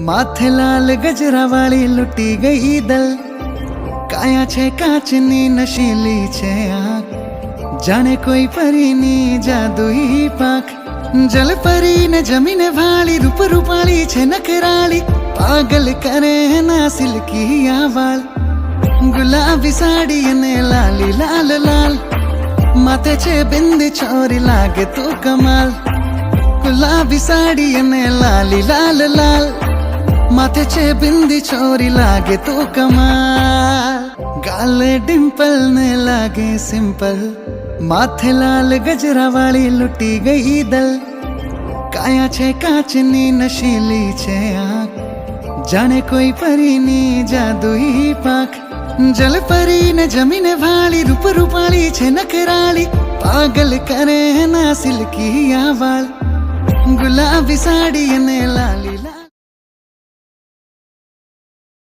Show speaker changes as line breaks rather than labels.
माथे लाल गजरा वाली लुटी गई दल काया छे काचनी नशीली छे आँख जाने कोई परीनी जादुई पाख जल परी ने जमीने भाली रूप रूपाली छे नखराली पागल करे ना सिल्की वाल गुलाबी साड़ी ने लाली लाल लाल माथे छे बिंदी छोरी लागे तू कमाल गुलाबी साड़ी ने लाली लाल लाल माथे छे बिंदी छोरी लागे तू कमाल गाले डिम्पल ने लागे सिंपल माथे लाल गजरा वाली लुटी गई दल काया छे काचनी नशीली छे आँख जाने कोई परीनी जादुई पाख जल परी ने जमीने भाली रूप रूपाली छे नखराली पागल करे ना सिल्की वाल गुलाबी साड़ी ने लाली